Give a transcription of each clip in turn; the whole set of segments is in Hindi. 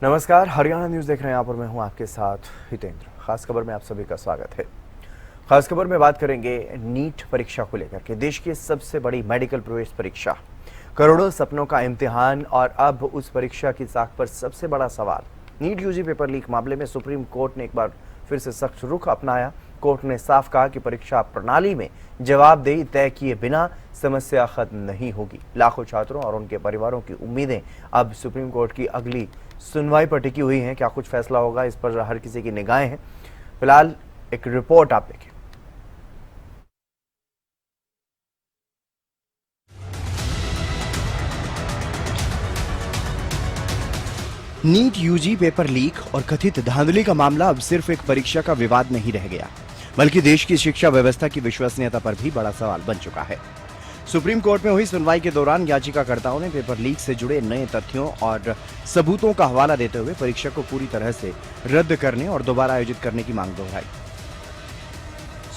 नमस्कार, हरियाणा न्यूज़ देख रहे हैं यहाँ पर मैं हूँ आपके साथ हितेंद्र। खास खबर में आप सभी का स्वागत है। खास खबर में बात करेंगे नीट परीक्षा को लेकर के। देश की सबसे बड़ी मेडिकल प्रवेश परीक्षा, करोड़ों सपनों का इम्तिहान और अब उस परीक्षा की साख पर सबसे बड़ा सवाल। नीट यूजी पेपर लीक मामले में सुप्रीम कोर्ट ने एक बार फिर से सख्त रुख अपनाया। कोर्ट ने साफ कहा कि परीक्षा प्रणाली में जवाबदेही तय किए बिना समस्या खत्म नहीं होगी। लाखों छात्रों और उनके परिवारों की उम्मीदें अब सुप्रीम कोर्ट की अगली सुनवाई पर टिकी हुई हैं। क्या कुछ फैसला होगा, इस पर हर किसी की निगाहें हैं। फिलहाल एक रिपोर्ट आप देखें। नीट यूजी पेपर लीक और कथित धांधली का मामला अब सिर्फ एक परीक्षा का विवाद नहीं रह गया, बल्कि देश की शिक्षा व्यवस्था की विश्वसनीयता पर भी बड़ा सवाल बन चुका है। सुप्रीम कोर्ट में हुई सुनवाई के दौरान याचिकाकर्ताओं ने पेपर लीक से जुड़े नए तथ्यों और सबूतों का हवाला देते हुए परीक्षा को पूरी तरह से रद्द करने और दोबारा आयोजित करने की मांग दोहराई।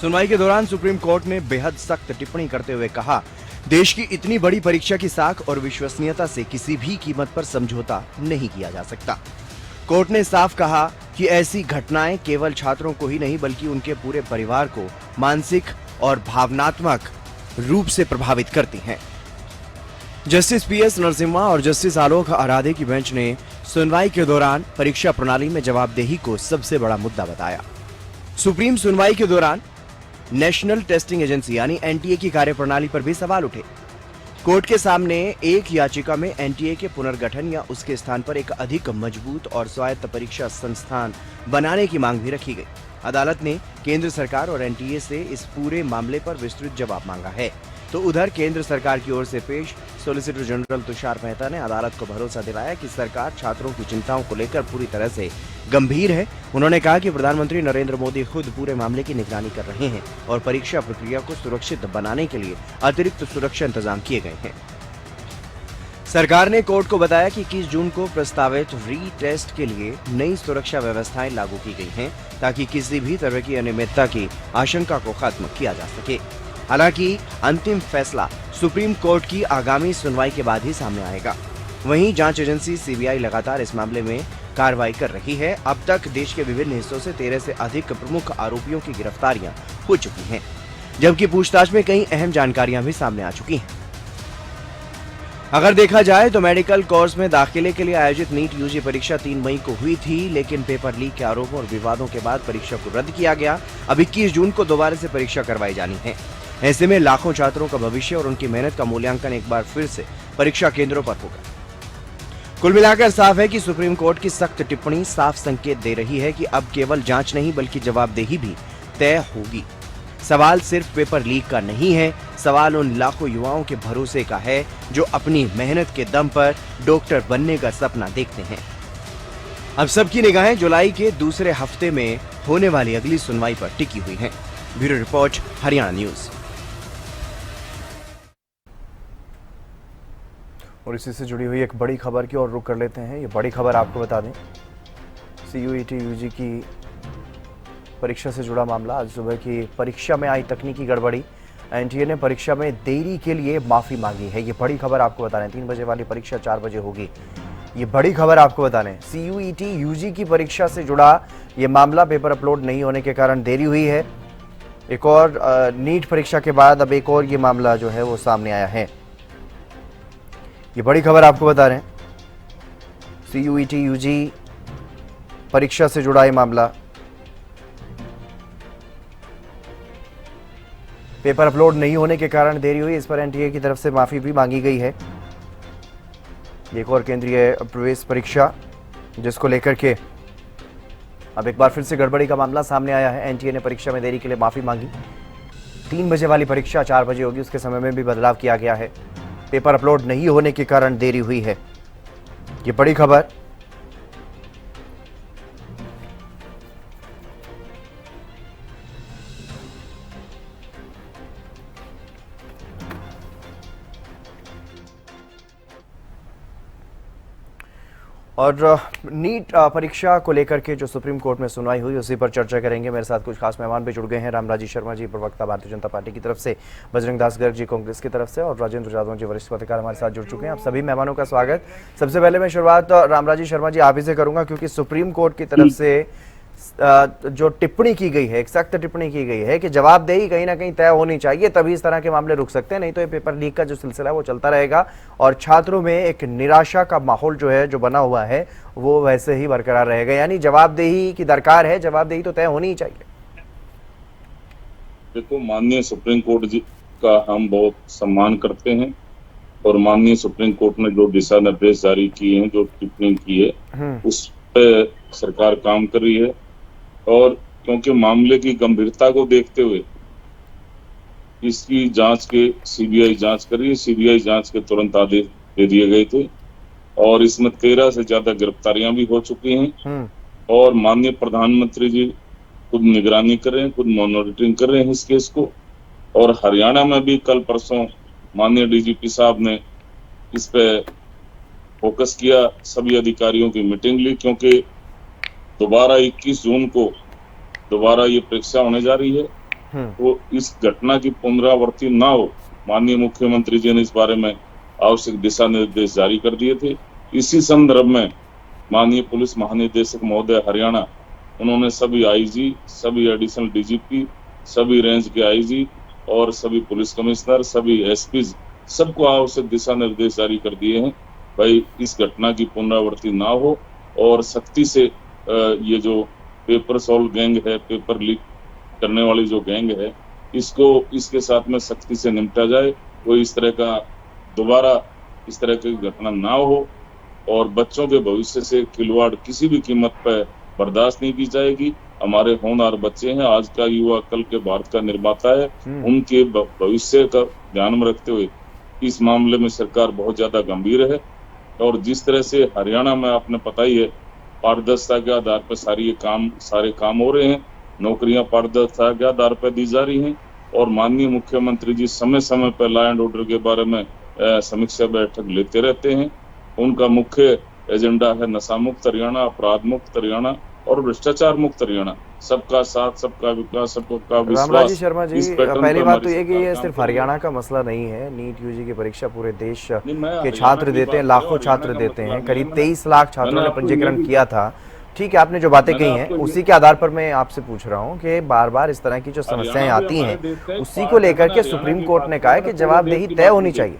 सुनवाई के दौरान सुप्रीम कोर्ट ने बेहद सख्त टिप्पणी करते हुए कहा, देश की इतनी बड़ी परीक्षा की साख और विश्वसनीयता से किसी भी कीमत पर समझौता नहीं किया जा सकता। कोर्ट ने साफ कहा कि ऐसी घटनाएं केवल छात्रों को ही नहीं बल्कि उनके पूरे परिवार को मानसिक और भावनात्मक रूप से प्रभावित करती हैं। जस्टिस पीएस नरसिम्हा और जस्टिस आलोक आराधे की बेंच ने सुनवाई के दौरान परीक्षा प्रणाली में जवाबदेही को सबसे बड़ा मुद्दा बताया। सुप्रीम सुनवाई के दौरान नेशनल टेस्टिंग एजेंसी यानी एनटीए की कार्यप्रणाली पर भी सवाल उठे। कोर्ट के सामने एक याचिका में एनटीए के पुनर्गठन या उसके स्थान पर एक अधिक मजबूत और स्वायत्त परीक्षा संस्थान बनाने की मांग भी रखी गई। अदालत ने केंद्र सरकार और एनटीए से इस पूरे मामले पर विस्तृत जवाब मांगा है। तो उधर केंद्र सरकार की ओर से पेश सॉलिसिटर जनरल तुषार मेहता ने अदालत को भरोसा दिलाया कि सरकार छात्रों की चिंताओं को लेकर पूरी तरह से गंभीर है। उन्होंने कहा कि प्रधानमंत्री नरेंद्र मोदी खुद पूरे मामले की निगरानी कर रहे हैं और परीक्षा प्रक्रिया को सुरक्षित बनाने के लिए अतिरिक्त सुरक्षा इंतजाम किए गए हैं। सरकार ने कोर्ट को बताया कि 21 जून को प्रस्तावित री-टेस्ट के लिए नई सुरक्षा व्यवस्थाएं लागू की गई हैं ताकि किसी भी तरह की अनियमितता की आशंका को खत्म किया जा सके। हालांकि अंतिम फैसला सुप्रीम कोर्ट की आगामी सुनवाई के बाद ही सामने आएगा। वहीं जांच एजेंसी सीबीआई लगातार इस मामले में कार्रवाई कर रही है। अब तक देश के विभिन्न हिस्सों से 13 से अधिक प्रमुख आरोपियों की गिरफ्तारियां हो चुकी हैं, जबकि पूछताछ में कई अहम जानकारियां भी सामने आ चुकी हैं। अगर देखा जाए तो मेडिकल कोर्स में दाखिले के लिए आयोजित नीट यूजी परीक्षा 3 मई को हुई थी, लेकिन पेपर लीक के आरोपों और विवादों के बाद परीक्षा को रद्द किया गया। अब 21 जून को दोबारा से परीक्षा करवाई जानी है। ऐसे में लाखों छात्रों का भविष्य और उनकी मेहनत का मूल्यांकन एक बार फिर से परीक्षा केंद्रों पर होगा। कुल मिलाकर साफ है कि सुप्रीम कोर्ट की सख्त टिप्पणी साफ संकेत दे रही है कि अब केवल जांच नहीं बल्कि जवाबदेही भी तय होगी। सवाल सिर्फ पेपर लीक का नहीं है, सवाल उन लाखों युवाओं के भरोसे का है जो अपनी मेहनत के दम पर डॉक्टर बनने का सपना देखते हैं। अब सबकी निगाहें जुलाई के दूसरे हफ्ते में होने वाली अगली सुनवाई पर टिकी हुई हैं। Bureau report, Haryana news. और इसी से जुड़ी हुई एक बड़ी खबर की ओर रुख कर लेते हैं। ये बड़ी खबर आपको बता दें, सीयूईटी यूजी की परीक्षा से जुड़ा मामला। आज सुबह की परीक्षा में आई तकनीकी गड़बड़ी, एनटीए ने परीक्षा में देरी के लिए माफी मांगी है। ये बड़ी खबर आपको बता रहे हैं। 3 बजे वाली परीक्षा 4 बजे होगी। ये बड़ी खबर आपको बता रहे हैं। सीयूईटी यूजी की परीक्षा से जुड़ा ये मामला, पेपर अपलोड नहीं होने के कारण देरी हुई है। एक और नीट परीक्षा के बाद अब एक और ये मामला जो है वो सामने आया है। ये बड़ी खबर आपको बता रहे हैं। सीयूईटी यूजी परीक्षा से जुड़ा ये मामला, पेपर अपलोड नहीं होने के कारण देरी हुई। इस पर एनटीए की तरफ से माफी भी मांगी गई है। एक और केंद्रीय प्रवेश परीक्षा जिसको लेकर के अब एक बार फिर से गड़बड़ी का मामला सामने आया है। एनटीए ने परीक्षा में देरी के लिए माफी मांगी। 3 बजे वाली परीक्षा 4 बजे होगी, उसके समय में भी बदलाव किया गया है। पेपर अपलोड नहीं होने के कारण देरी हुई है। ये बड़ी खबर। और नीट परीक्षा को लेकर के जो सुप्रीम कोर्ट में सुनवाई हुई उसी पर चर्चा करेंगे। मेरे साथ कुछ खास मेहमान भी जुड़ गए हैं। रामराजी शर्मा जी, प्रवक्ता भारतीय जनता पार्टी की तरफ से, बजरंग दास गर्ग जी कांग्रेस की तरफ से, और राजेंद्र जाधव जी वरिष्ठ पत्रकार हमारे साथ जुड़ चुके हैं। आप सभी मेहमानों का स्वागत। सबसे पहले मैं शुरुआत रामराजी शर्मा जी आप ही से करूंगा, क्योंकि सुप्रीम कोर्ट की तरफ से जो टिप्पणी की गई है, एक सख्त टिप्पणी की गई है कि जवाबदेही कहीं ना कहीं तय होनी चाहिए, तभी इस तरह के मामले रुक सकते हैं, नहीं तो ये पेपर लीक का जो सिलसिला है वो चलता रहेगा और छात्रों में एक निराशा का माहौल जो है, जो बना हुआ है, वो वैसे ही बरकरार रहेगा। यानी जवाबदेही की दरकार है, जवाबदेही तो तय होनी ही चाहिए। देखो, माननीय सुप्रीम कोर्ट जी का हम बहुत सम्मान करते हैं और माननीय सुप्रीम कोर्ट ने जो दिशा निर्देश जारी किए हैं, जो टिप्पणी की है, उस पर सरकार काम कर रही है। और क्योंकि मामले की गंभीरता को देखते हुए इसकी जांच के सीबीआई जांच कर रही है। सीबीआई जांच के तुरंत आदेश दे दिए गए थे और इसमें 13 से ज्यादा गिरफ्तारियां भी हो चुकी हैं और माननीय प्रधानमंत्री जी खुद निगरानी कर रहे हैं, खुद मॉनिटरिंग कर रहे हैं इस केस को। और हरियाणा में भी कल परसों माननीय डीजीपी साहब ने इस पे फोकस किया, सभी अधिकारियों की मीटिंग ली, क्योंकि दोबारा 21 जून को दोबारा ये परीक्षा होने जा रही है। तो इस घटना की पुनरावृत्ति ना हो, माननीय मुख्यमंत्री जी ने इस बारे में आवश्यक दिशा निर्देश जारी कर दिए थे। इसी संदर्भ में माननीय पुलिस महानिदेशक महोदय हरियाणा, उन्होंने सभी आईजी, सभी एडिशनल डीजीपी, सभी रेंज के आईजी और सभी पुलिस कमिश्नर, सभी एसपी, सबको आवश्यक दिशा निर्देश जारी कर दिए हैं। भाई, इस घटना की पुनरावृत्ति ना हो और सख्ती से ये जो पेपर सॉल्व गैंग है, पेपर लीक करने वाली जो गैंग है, इसके साथ में सख्ती से निपटा जाए। कोई इस तरह का दोबारा इस तरह की घटना ना हो और बच्चों के भविष्य से खिलवाड़ किसी भी कीमत पर बर्दाश्त नहीं की जाएगी। हमारे होनहार बच्चे हैं, आज का युवा कल के भारत का निर्माता है, उनके भविष्य का ध्यान में रखते हुए इस मामले में सरकार बहुत ज्यादा गंभीर है। और जिस तरह से हरियाणा में आपने पता ही है, पारदर्शिता के आधार पर सारे काम हो रहे हैं, नौकरियां पारदर्शिता के आधार पर दी जा रही हैं और माननीय मुख्यमंत्री जी समय समय पर लॉ एंड ऑर्डर के बारे में समीक्षा बैठक लेते रहते हैं। उनका मुख्य एजेंडा है नशा मुक्त हरियाणा, अपराध मुक्त हरियाणा और भ्रष्टाचार मुक्त हरियाणा। सबका साथ, सबका विकास, सबका विश्वास। रामराजी शर्मा जी, पहली बात तो ये कि ये सिर्फ हरियाणा का मसला नहीं है। नीट यूजी की परीक्षा पूरे देश के छात्र देते हैं, लाखों छात्र देते हैं। करीब 23 लाख छात्रों ने पंजीकरण किया था। ठीक है, आपने जो बातें कही हैं उसी के आधार पर मैं आपसे पूछ रहा हूं कि बार बार इस तरह की जो समस्याएं आती हैं, उसी को लेकर के सुप्रीम कोर्ट ने कहा है कि जवाबदेही तय होनी चाहिए।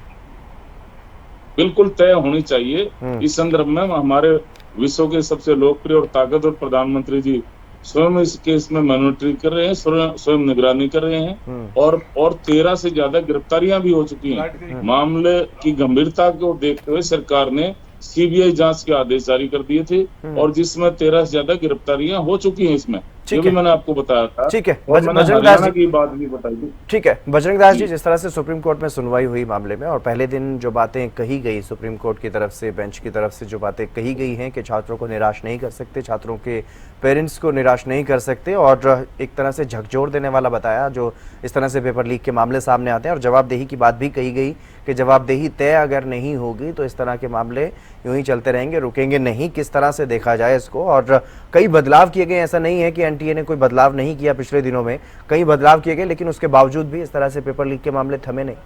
बिल्कुल तय होनी चाहिए। इस संदर्भ में हमारे विश्व के सबसे लोकप्रिय और ताकतवर प्रधानमंत्री जी स्वयं इस केस में मॉनिटरिंग कर रहे हैं, स्वयं निगरानी कर रहे हैं और 13 से ज्यादा गिरफ्तारियां भी हो चुकी हैं। मामले की गंभीरता को देखते हुए सरकार ने सीबीआई जांच के आदेश जारी कर दिए थे और जिसमें 13 से ज्यादा गिरफ्तारियां हो चुकी हैं इसमें, जो भी मैंने आपको बताया था। ठीक है, बजरंग दास जी की बात भी बताई थी। ठीक है, बजरंग दास जी, जिस तरह से सुप्रीम कोर्ट में सुनवाई हुई मामले में और पहले दिन जो बातें कही गई सुप्रीम कोर्ट की तरफ से, बेंच की तरफ से जो बातें कही गई हैं कि छात्रों को निराश नहीं कर सकते, छात्रों के पेरेंट्स को निराश नहीं कर सकते, और एक तरह से झकझोर देने वाला बताया जो इस तरह से पेपर लीक के मामले सामने आते हैं, और जवाबदेही की बात भी कही गई कि जवाबदेही तय अगर नहीं होगी तो इस तरह के मामले यूं ही चलते रहेंगे, रुकेंगे नहीं। किस तरह से देखा जाए इसको, और कई बदलाव किए गए, ऐसा नहीं है कि एनटीए ने कोई बदलाव नहीं किया पिछले दिनों में, कई बदलाव किए गए, लेकिन उसके बावजूद भी इस तरह से पेपर लीक के मामले थमे नहीं।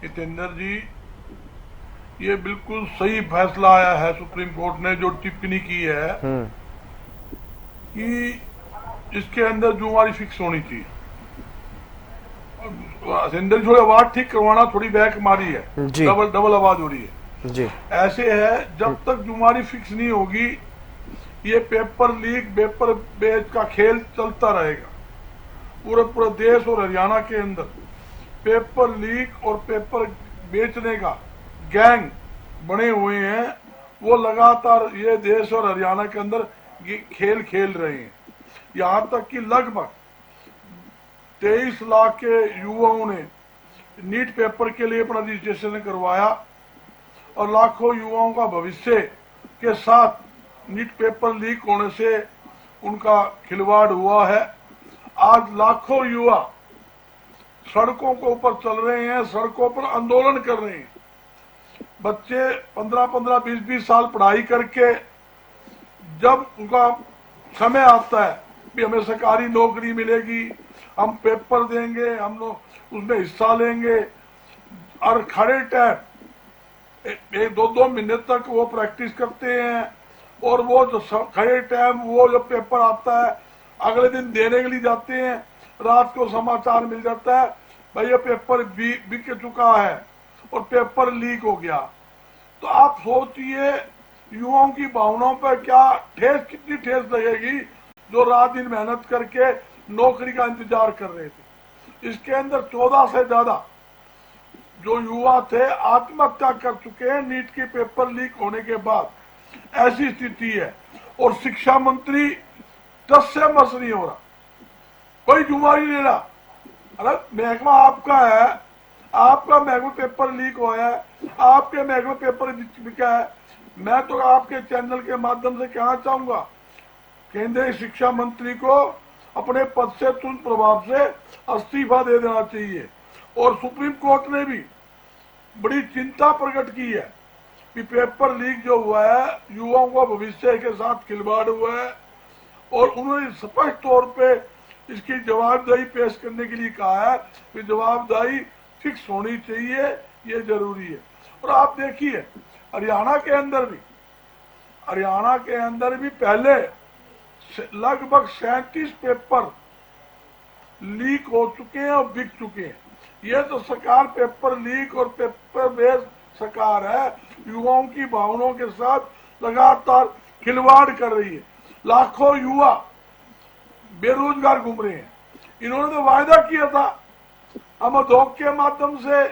जितेंद्र जी, ये बिल्कुल सही फैसला आया है सुप्रीम कोर्ट ने जो टिप्पणी की है कि इसके अंदर जुम्मेवारी फिक्स होनी चाहिए। जितेंद्र जी, थोड़ी आवाज ठीक करवाना, थोड़ी बैक मारी है, डबल आवाज हो रही है जी। ऐसे है, जब तक जुम्मेवारी फिक्स नहीं होगी ये पेपर लीक, पेपर बेच का खेल चलता रहेगा। पूरे देश और हरियाणा के अंदर पेपर लीक और पेपर बेचने का गैंग बने हुए हैं, वो लगातार ये देश और हरियाणा के अंदर खेल खेल रहे हैं। यहाँ तक कि लगभग 23 लाख के युवाओं ने नीट पेपर के लिए अपना रजिस्ट्रेशन करवाया और लाखों युवाओं का भविष्य के साथ नीट पेपर लीक होने से उनका खिलवाड़ हुआ है। आज लाखों युवा सड़कों के ऊपर चल रहे हैं, सड़कों पर आंदोलन कर रहे हैं। बच्चे 15-15, 20-20 साल पढ़ाई करके जब उनका समय आता है कि हमें सरकारी नौकरी मिलेगी, हम पेपर देंगे, हम लोग उसमें हिस्सा लेंगे, और खड़े टाइम 1-2 महीने तक वो प्रैक्टिस करते हैं, और वो जो खड़े टाइम वो जब पेपर आता है अगले दिन देने के लिए जाते हैं, रात को समाचार मिल जाता है भाई ये पेपर बिक चुका है और पेपर लीक हो गया। तो आप सोचिए युवाओं की भावनाओं पर क्या ठेस, कितनी ठेस लगेगी जो रात दिन मेहनत करके नौकरी का इंतजार कर रहे थे। इसके अंदर 14 से ज्यादा जो युवा थे आत्महत्या कर चुके हैं नीट के पेपर लीक होने के बाद। ऐसी स्थिति है और शिक्षा मंत्री टस से मस नहीं हो रहा, कोई जुम्मेदारी नहीं ले रहा। अरे महकमा आपका है, आपका महकमा पेपर लीक हुआ है, आपके महकमा पेपर बिका है। मैं तो आपके चैनल के माध्यम से कहना चाहूंगा केंद्रीय शिक्षा मंत्री को अपने पद से तुरंत प्रभाव से इस्तीफा दे देना चाहिए। और सुप्रीम कोर्ट ने भी बड़ी चिंता प्रकट की है कि पेपर लीक जो हुआ है युवाओं का भविष्य के साथ खिलवाड़ हुआ है, और उन्होंने स्पष्ट तौर पे इसकी जवाबदेही पेश करने के लिए कहा है कि जवाबदेही फिक्स होनी चाहिए, ये जरूरी है। और आप देखिए हरियाणा के अंदर भी पहले लगभग 37 पेपर लीक हो चुके हैं और बिक चुके हैं। ये तो सरकार पेपर लीक और पेपर बेस्ड सरकार है, युवाओं की भावनाओं के साथ लगातार खिलवाड़ कर रही है। लाखों युवा बेरोजगार घूम रहे हैं। इन्होंने तो वायदा किया था हम उद्योग के माध्यम से,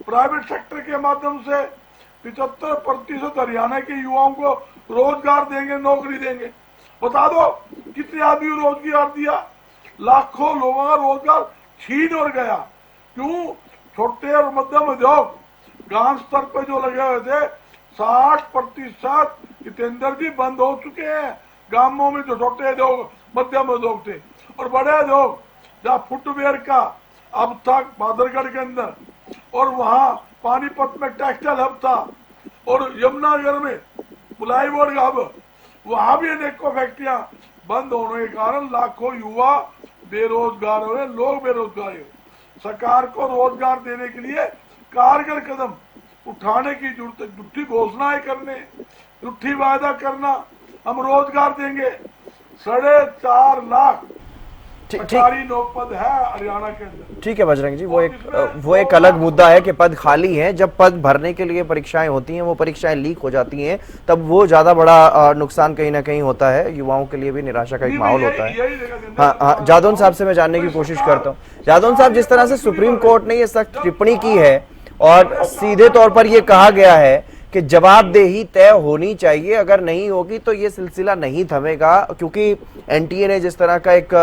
प्राइवेट सेक्टर के माध्यम से 75% हरियाणा के युवाओं को रोजगार देंगे, नौकरी देंगे। बता दो कितने आदमी रोजगार दिया? लाखों लोगों का रोजगार छीन और गया। क्यों? छोटे और मध्यम उद्योग गांव स्तर पर जो लगे हुए थे 60% टेंडर भी बंद हो चुके हैं। गांवों में जो छोटे उद्योग मध्यम उद्योग थे, और बड़े उद्योग जहाँ फुटवेयर का अब तक बादरगढ़ के अंदर, और वहाँ पानीपत में टेक्सटाइल हब था, और यमुनानगर में प्लाईवुड का हब, वहाँ भी अनेकों फैक्ट्रियां बंद होने के कारण लाखों युवा बेरोजगार हुए, लोग बेरोजगार हुए। सरकार को रोजगार देने के लिए कारगर कदम उठाने की जरूरत है। झूठी घोषणाएं करने, झूठी वायदा करना, हम रोजगार देंगे। 4.5 लाख सरकारी नौपद है हरियाणा के अंदर। ठीक है बजरंग जी, वो एक अलग मुद्दा है कि पद खाली हैं। जब पद भरने के लिए परीक्षाएं होती हैं, वो परीक्षाएं लीक हो जाती हैं, तब वो ज्यादा बड़ा नुकसान कहीं ना कहीं होता है। युवाओं के लिए भी निराशा का एक माहौल होता है। हाँ, जादौन साहब से मैं जानने की कोशिश करता हूँ। जादौन साहब, जिस तरह से सुप्रीम कोर्ट ने ये सख्त टिप्पणी की है और सीधे तौर पर यह कहा गया है कि जवाबदेही तय होनी चाहिए, अगर नहीं होगी तो ये सिलसिला नहीं थमेगा, क्योंकि एनटीए ने जिस तरह का एक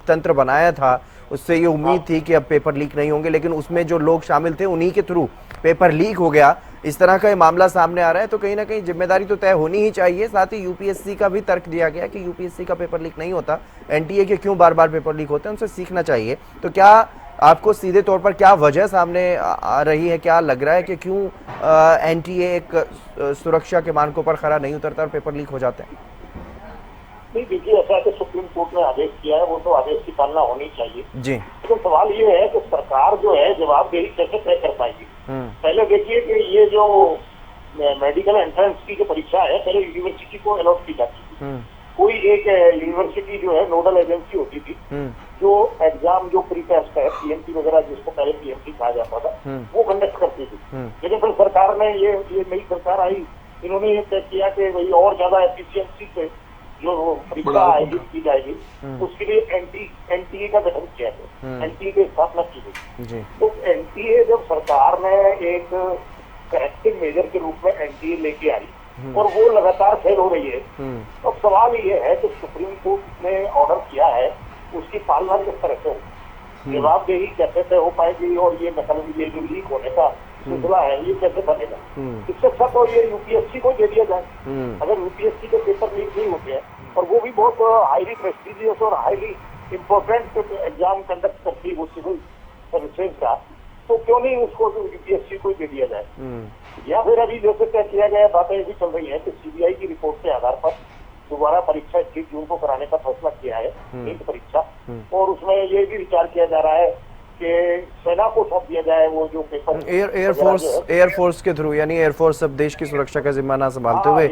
तंत्र बनाया था उससे ये उम्मीद थी कि अब पेपर लीक नहीं होंगे, लेकिन उसमें जो लोग शामिल थे उन्हीं के थ्रू पेपर लीक हो गया। इस तरह का ये मामला सामने आ रहा है, तो कहीं ना कहीं जिम्मेदारी तो तय होनी ही चाहिए। साथ ही यूपीएससी का भी तर्क दिया गया कि यूपीएससी का पेपर लीक नहीं होता, एनटीए के क्यों बार बार पेपर लीक होते हैं, उनसे सीखना चाहिए। तो क्या आपको सीधे तौर पर क्या वजह सामने आ रही है, क्या लग रहा है कि क्यों एनटीए एक सुरक्षा के मानकों पर खरा नहीं उतरता और पेपर लीक हो जाते हैं? नहीं, देखिए ऐसा है कि सुप्रीम कोर्ट ने आदेश किया है, वो तो आदेश की पालना होनी चाहिए जी। लेकिन सवाल ये है कि सरकार जो है जवाबदेही कैसे तय कर पाएगी। पहले देखिए कि ये जो मेडिकल एंट्रेंस की जो परीक्षा है पहले यूनिवर्सिटी को अलॉट की जाती थी। कोई एक यूनिवर्सिटी जो है नोडल एजेंसी होती थी जो एग्जाम जो प्री टेस्ट है पीएमटी वगैरह जिसको पहले पीएमटी कहा जाता था वो कंडक्ट करती थी। लेकिन फिर सरकार ने ये नई सरकार आई, इन्होंने ये तय किया कि भाई और ज्यादा एफिशिएंसी से जो परीक्षा आयोजित की जाएगी उसके लिए एनटीए का गठन किया गया, एनटीए की स्थापना की गई। तो एनटीए जब सरकार ने एक करेक्टिव मेजर के रूप में एनटीए लेके आई और वो लगातार फेल हो रही है, तो सवाल ये है कि सुप्रीम कोर्ट ने ऑर्डर किया है उसकी पालना किस तरह से हो, जवाबदेही कैसे तय हो पाएगी, और ये नकल ये जो लीक होने का सिलसिला है ये कैसे बनेगा। इससे अच्छा तो ये यूपीएससी को दे दिया जाए। अगर यूपीएससी के पेपर लीक नहीं होते हैं और वो भी बहुत हाईली प्रेस्टिजियस और हाईली इम्पोर्टेंट एग्जाम कंडक्ट करती है वो सिविल सर्विसेज का, तो क्यों नहीं उसको यूपीएससी को दे दिया जाए। या फिर अभी जैसे तय किया गया, बातें ऐसी चल रही है कि सीबीआई की रिपोर्ट के आधार पर दोबारा परीक्षा 21 जून को कराने का फैसला किया है, नीट परीक्षा, और उसमें ये भी विचार किया जा रहा है कि सेना को सौंप दिया जाए वो जो पेपर एयरफोर्स के थ्रू, यानी एयरफोर्स अब देश की सुरक्षा का जिम्मा ना संभालते हुए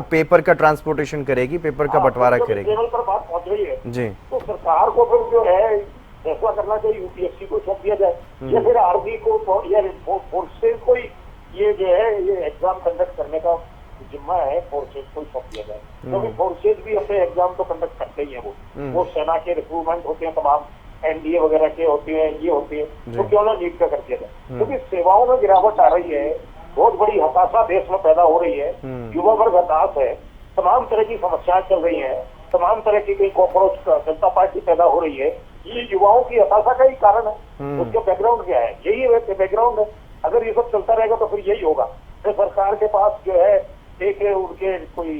पेपर का ट्रांसपोर्टेशन करेगी, पेपर का बटवारा करेगी। लेवल पर बात पहुंच रही है जी। तो सरकार को फिर जो है फैसला करना चाहिए, यूपीएससी को सौंप दिया जाए या फिर आर्मी को या फोर्सेज को ये जो है ये एग्जाम कंडक्ट करने का जिम्मा है, फोर्सेज को सौंप दिया जाए। क्योंकि फोर्सेज भी अपने एग्जाम तो कंडक्ट करते ही है, वो सेना के रिक्रूटमेंट होते हैं, तमाम एनडीए वगैरह के होते हैं, ये होते हैं, तो क्यों ना नीट का कर दिया जाए। क्योंकि सेवाओं में गिरावट आ रही है, बहुत बड़ी हताशा देश में पैदा हो रही है, युवा वर्ग हताश है, तमाम तरह की समस्याएं चल रही हैं, तमाम तरह की कोई कॉकरोच जनता पार्टी पैदा हो रही है, ये युवाओं की हताशा का ही कारण है। उसका बैकग्राउंड क्या है? यही बैकग्राउंड है। अगर ये सब चलता रहेगा तो फिर यही होगा। तो सरकार के पास जो है एक उनके कोई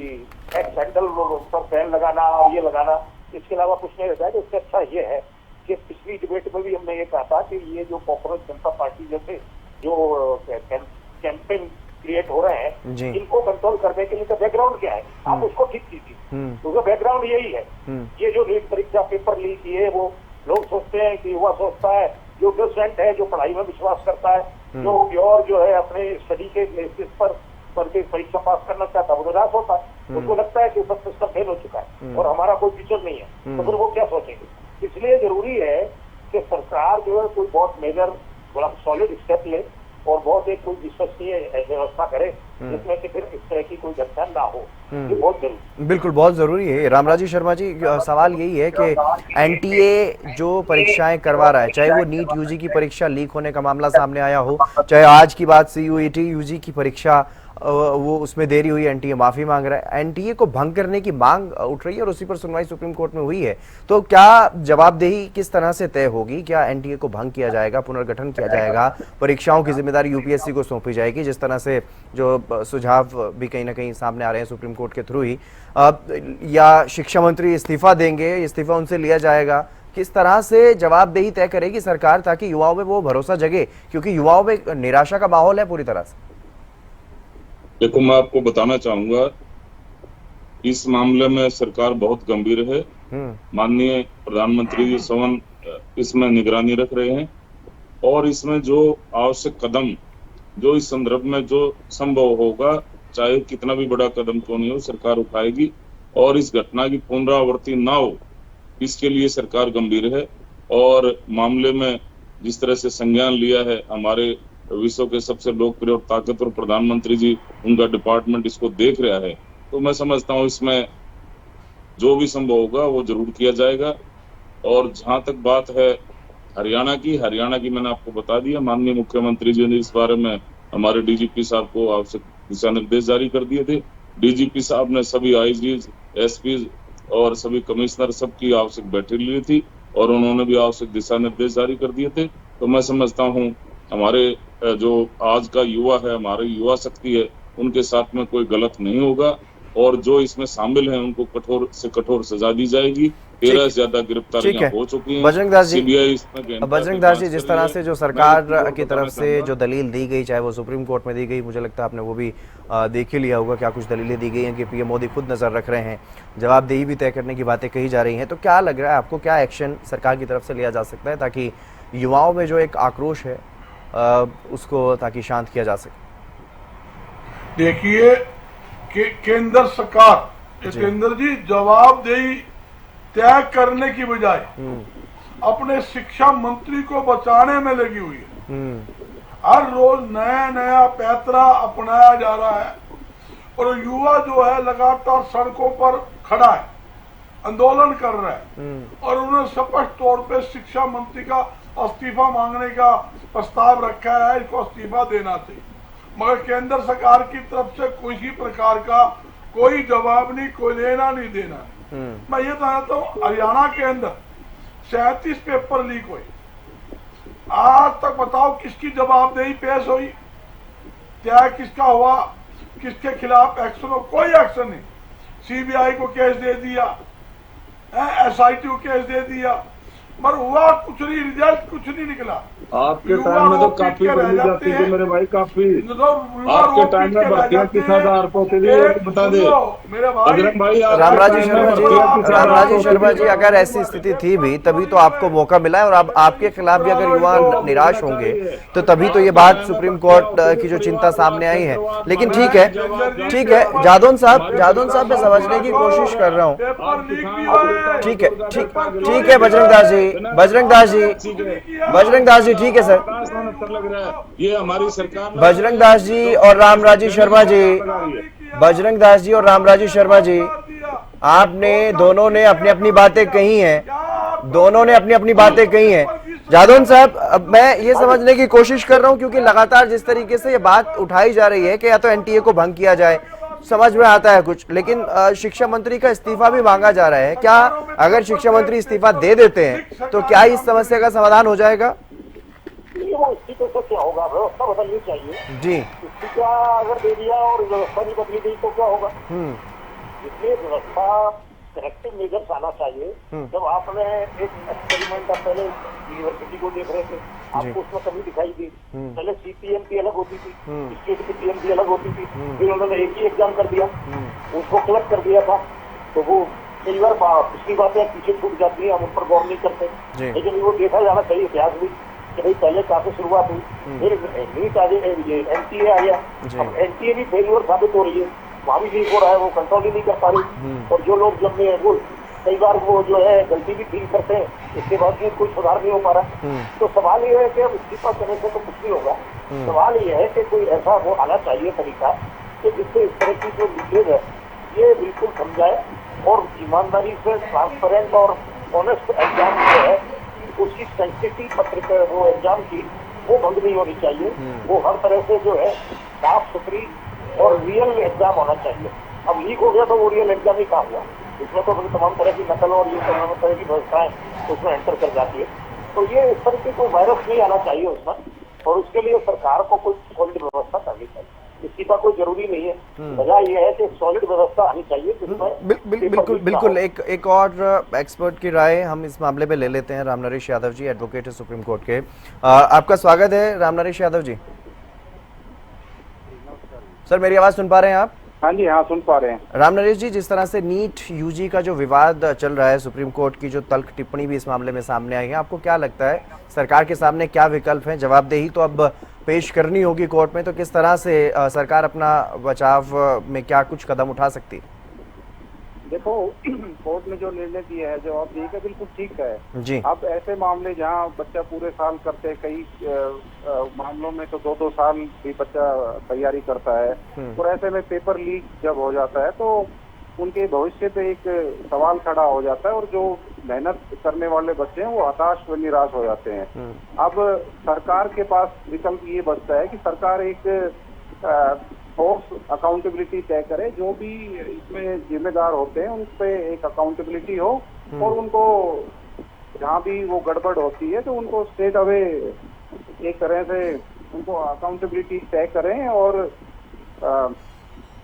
एक्स हैंडल पर बैन लगाना और ये लगाना, इसके अलावा कुछ नहीं रहता है। तो इससे अच्छा ये है कि पिछली डिबेट में भी हमने ये कहा था कि ये जो कॉकरोच जनता पार्टी जैसे जो कैंपेन क्रिएट हो रहे हैं, इनको कंट्रोल करने के लिए का बैकग्राउंड क्या है, आप उसको ठीक कीजिए। उसका बैकग्राउंड यही है। ये जो नीट परीक्षा पेपर लीक किए, वो लोग सोचते हैं कि युवा सोचता है, जो डिसेंट है, जो पढ़ाई में विश्वास करता है, जो प्योर जो है अपने स्टडी के बेसिस पर परीक्षा पास करना चाहता है, वो निराश होता है। उसको लगता है कि सब सिस्टम फेल हो चुका है और हमारा कोई फ्यूचर नहीं है, तो फिर वो क्या सोचेंगे। इसलिए जरूरी है कि सरकार जो है कोई बहुत मेजर बड़ा सॉलिड स्टेप ले और बहुत एक कोई विश्वसनीय व्यवस्था करे जिसमें कि फिर इस तरह की कोई घटना ना हो। ये बहुत जरूरी, बिल्कुल बहुत जरूरी है। रामराजी शर्मा जी, सवाल यही है कि एनटीए जो परीक्षाएं करवा रहा है, चाहे वो नीट यूजी की परीक्षा लीक होने का मामला सामने आया हो, चाहे आज की बात सीयूईटी यूजी की परीक्षा वो उसमें देरी हुई, एनटीए माफी मांग रहा है, एनटीए को भंग करने की मांग उठ रही है और उसी पर सुनवाई सुप्रीम कोर्ट में हुई है। तो क्या जवाबदेही किस तरह से तय होगी? क्या एनटीए को भंग किया जाएगा, पुनर्गठन किया जाएगा, परीक्षाओं की जिम्मेदारी यूपीएससी को सौंपी जाएगी, जिस तरह से जो सुझाव भी कहीं ना कहीं सामने आ रहे हैं सुप्रीम कोर्ट के थ्रू ही, या शिक्षा मंत्री इस्तीफा देंगे, इस्तीफा उनसे लिया जाएगा? किस तरह से जवाबदेही तय करेगी सरकार ताकि युवाओं में वो भरोसा जगे, क्योंकि युवाओं में निराशा का माहौल है पूरी तरह से। देखो, मैं आपको बताना चाहूंगा, इस मामले में सरकार बहुत गंभीर है। माननीय प्रधानमंत्री जी स्वयं इसमें निगरानी रख रहे हैं और इसमें जो आवश्यक कदम जो इस संदर्भ में जो संभव होगा, चाहे कितना भी बड़ा कदम क्यों नहीं हो, सरकार उठाएगी और इस घटना की पुनरावृत्ति ना हो, इसके लिए सरकार गंभीर है। और मामले में जिस तरह से संज्ञान लिया है हमारे विश्व के सबसे लोकप्रिय और ताकतवर प्रधानमंत्री जी, उनका डिपार्टमेंट इसको देख रहा है, तो मैं समझता हूं इसमें जो भी संभव होगा वो जरूर किया जाएगा। और जहां तक बात है हरियाणा की मैंने आपको बता दिया, माननीय मुख्यमंत्री जी ने इस बारे में हमारे डीजीपी साहब को आवश्यक दिशा निर्देश जारी कर दिए थे। डीजीपी साहब ने सभी आईजी, एसपी और सभी कमिश्नर सबकी आवश्यक बैठक ली थी और उन्होंने भी आवश्यक दिशा निर्देश जारी कर दिए थे। तो मैं समझता हूँ हमारे जो आज का युवा है, हमारी युवा शक्ति है, उनके साथ में कोई गलत नहीं होगा और जो इसमें शामिल हैं उनको कठोर से कठोर सजा दी जाएगी। 13 से ज्यादा गिरफ्तारियां हो चुकी हैं। बजरंगदास जी, जिस तरह से जो सरकार की तरफ से जो दलील दी गई, चाहे वो सुप्रीम कोर्ट में दी गई, मुझे लगता है आपने वो भी देख ही लिया होगा, क्या कुछ दलीलें दी गई हैं कि पीएम मोदी खुद नजर रख रहे हैं, जवाबदेही भी तय करने की बातें कही जा रही हैं। तो क्या लग रहा है आपको, क्या एक्शन सरकार की तरफ से लिया जा सकता है ताकि युवाओं में जो एक आक्रोश है उसको ताकि शांत किया जा सके? देखिए केंद्र सरकार, केंद्र जी जवाबदेही तय करने की बजाय अपने शिक्षा मंत्री को बचाने में लगी हुई है। हर रोज नया नया पैतरा अपनाया जा रहा है और युवा जो है लगातार सड़कों पर खड़ा है, आंदोलन कर रहा है और उन्होंने स्पष्ट तौर पे शिक्षा मंत्री का इस्तीफा मांगने का प्रस्ताव रखा है, इसको इस्तीफा देना चाहिए। मगर केंद्र सरकार की तरफ से किसी प्रकार का कोई जवाब नहीं, कोई लेना नहीं देना। मैं ये जानता हूँ हरियाणा के अंदर 37 पेपर लीक हुए, आज तक बताओ किसकी जवाबदेही पेश हुई, क्या किसका हुआ, किसके खिलाफ एक्शन हो? कोई एक्शन नहीं। सीबीआई को केस दे दिया, एसआईटी को केस दे दिया, पर हुआ कुछ नहीं, रिजल्ट कुछ नहीं निकला। आपके टाइम में तो काफी बदली जाती थी मेरे भाई, काफी। आपके टाइम में भर्तियां किस आधार पर होती थी ये बता दे मेरे भाई। बजरंग भाई, रामराजी शर्मा जी, अगर ऐसी स्थिति थी भी तभी तो आपको मौका मिला है, और अब आपके खिलाफ भी अगर युवा निराश होंगे तो तभी तो ये बात सुप्रीम कोर्ट की जो चिंता सामने आई है। लेकिन ठीक है जादौन साहब मैं समझने की कोशिश कर रहा हूँ। ठीक है बजरंग दास जी, ठीक है सर। लग रहा है ये हमारी सरकार, बजरंग दास जी और रामराजी शर्मा जी, आपने दोनों ने अपनी अपनी बातें कही हैं। जादौन साहब, अब मैं ये समझने की कोशिश कर रहा हूं, क्योंकि लगातार जिस तरीके से ये बात उठाई जा रही है कि या तो एनटीए को भंग किया जाए, समझ में आता है कुछ, लेकिन शिक्षा मंत्री का इस्तीफा भी मांगा जा रहा है। क्या अगर शिक्षा मंत्री इस्तीफा दे देते हैं तो क्या इस समस्या का समाधान हो जाएगा? वो इस्तीफे से क्या होगा, व्यवस्था बदलनी चाहिए जी। इस्तीफा अगर दे दिया और व्यवस्था नहीं बदली गई तो क्या होगा? इसलिए व्यवस्था करेक्टिव मेजर्स आना चाहिए। जब आपने एक एक्सपेरिमेंट पहले यूनिवर्सिटी को देख रहे थे, आपको उसमें कमी दिखाई दी। पहले सीपीएमपी अलग होती थी, स्टेट की पीएमपी अलग होती थी, फिर उन्होंने एक ही एग्जाम कर दिया, उसको क्लक कर दिया था। तो वो कई बार पिछली बातें पीछे छूट जाती है, हम उन पर गौर नहीं करते। लेकिन वो देखा जाना चाहिए इतिहास भी कि भाई पहले काफी शुरुआत हुई, फिर नीट आ गई, एनटीए आ गया, अब एनटीए भी फेलियर साबित हो रही है, वहाँ भी लीक हो रहा है, वो कंट्रोल ही नहीं कर पा रही। और जो लोग जब वो कई बार वो जो है गलती भी ठीक करते हैं, इसके बाद भी कोई सुधार नहीं हो पा रहा। तो सवाल ये है कि अब इस्तीफा करने से तो कुछ नहीं होगा। सवाल ये है कि कोई ऐसा वो आना चाहिए तरीका कि जिससे इस तरह की जो लीकेज है ये बिल्कुल समझाए और ईमानदारी से ट्रांसपेरेंट और ऑनेस्ट एग्जाम जो है उसकी सेंसिटिव पत्रिका वो एग्जाम की वो बंद नहीं होनी चाहिए। वो हर तरह से जो है साफ सुथरी और रियल एग्जाम होना चाहिए। अब लीक हो गया तो वो रियल एग्जाम ही कहाँ हुआ? इसमें तो तमाम तरह की नकल और ये तमाम तरह की व्यवस्थाएं उसमें एंटर कर जाती है। तो ये इस तरह की कोई वायरस नहीं आना चाहिए उसमें, और उसके लिए सरकार को कोई सॉलिड व्यवस्था करनी चाहिए। इस्तीफा कोई जरूरी नहीं है, वजह यह है कि सॉलिड व्यवस्था आनी चाहिए जिसमें बिल्कुल। एक और एक्सपर्ट की राय हम इस मामले में ले लेते हैं। रामनरेश यादव जी, एडवोकेट है सुप्रीम कोर्ट के। आपका स्वागत है रामनरेश यादव जी। सर मेरी आवाज सुन पा रहे हैं आप? हाँ जी, हाँ सुन पा रहे हैं। रामनरेश जी, जिस तरह से नीट यूजी का जो विवाद चल रहा है, सुप्रीम कोर्ट की जो तल्ख टिप्पणी भी इस मामले में सामने आई है, आपको क्या लगता है सरकार के सामने क्या विकल्प हैं? जवाबदेही तो अब पेश करनी होगी कोर्ट में, तो किस तरह से सरकार अपना बचाव में क्या कुछ कदम उठा सकती है? देखो, कोर्ट ने जो निर्णय दिया है, जवाबदेही का बिल्कुल ठीक है जी। अब ऐसे मामले जहाँ बच्चा पूरे साल करते हैं, कई मामलों में तो 2-2 साल भी बच्चा तैयारी करता है, और ऐसे में पेपर लीक जब हो जाता है तो उनके भविष्य पे एक सवाल खड़ा हो जाता है, और जो मेहनत करने वाले बच्चे हैं वो हताश व निराश हो जाते हैं। अब सरकार के पास विकल्प ये बचता है कि सरकार एक ठोस अकाउंटेबिलिटी तय करे, जो भी इसमें जिम्मेदार होते हैं उन पे एक अकाउंटेबिलिटी हो, और उनको जहाँ भी वो गड़बड़ होती है तो उनको स्ट्रेट अवे एक तरह से उनको अकाउंटेबिलिटी तय करें। और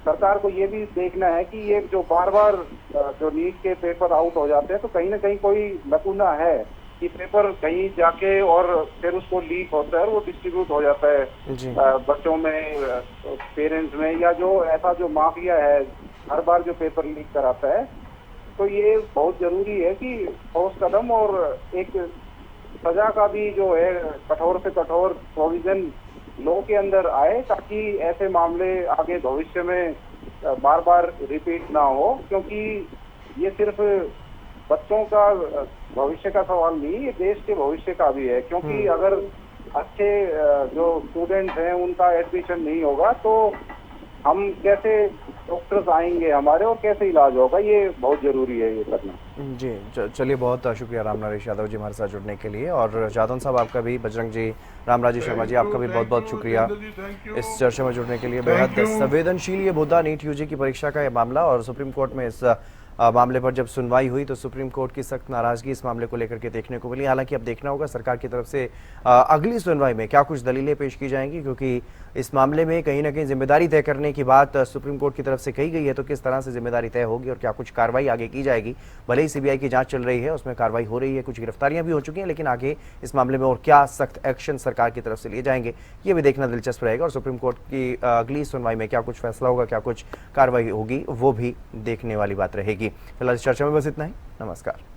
सरकार को ये भी देखना है कि ये जो बार बार जो नीट के पेपर आउट हो जाते हैं तो कहीं ना कहीं कोई लकूना है कि पेपर कहीं जाके और फिर उसको लीक होता है और वो डिस्ट्रीब्यूट हो जाता है बच्चों में, पेरेंट्स में, या जो ऐसा जो माफिया है हर बार जो पेपर लीक कराता है। तो ये बहुत जरूरी है कि ठोस कदम और एक सजा का भी जो है कठोर से कठोर प्रोविजन लॉ के अंदर आए, ताकि ऐसे मामले आगे भविष्य में बार बार रिपीट ना हो। क्योंकि ये सिर्फ बच्चों का भविष्य का सवाल नहीं, ये देश के भविष्य का भी है। क्योंकि अगर अच्छे जो स्टूडेंट्स हैं उनका एडमिशन नहीं होगा तो हम कैसे डॉक्टर्स आएंगे हमारे, और कैसे इलाज होगा, ये बहुत जरूरी है ये करना। जी चलिए, बहुत शुक्रिया रामनरेश यादव जी हमारे साथ जुड़ने के लिए, और जादौन साहब आपका भी, बजरंग जी, रामराजी शर्मा जी आपका भी बहुत बहुत शुक्रिया इस चर्चा में जुड़ने के लिए। बेहद संवेदनशील ये मुद्दा नीट यूजी की परीक्षा का ये मामला, और सुप्रीम कोर्ट में इस मामले पर जब सुनवाई हुई तो सुप्रीम कोर्ट की सख्त नाराजगी इस मामले को लेकर के देखने को मिली। हालांकि अब देखना होगा सरकार की तरफ से अगली सुनवाई में क्या कुछ दलीलें पेश की जाएंगी, क्योंकि इस मामले में कहीं ना कहीं जिम्मेदारी तय करने की बात सुप्रीम कोर्ट की तरफ से कही गई है। तो किस तरह से जिम्मेदारी तय होगी और क्या कुछ कार्रवाई आगे की जाएगी। भले ही सीबीआई की जांच चल रही है, उसमें कार्रवाई हो रही है, कुछ गिरफ्तारियां भी हो चुकी हैं, लेकिन आगे इस मामले में और क्या सख्त एक्शन सरकार की तरफ से लिए जाएंगे ये भी देखना दिलचस्प रहेगा। और सुप्रीम कोर्ट की अगली सुनवाई में क्या कुछ फैसला होगा, क्या कुछ कार्रवाई होगी, वो भी देखने वाली बात रहेगी। फिलहाल इस चर्चा में बस इतना ही। नमस्कार।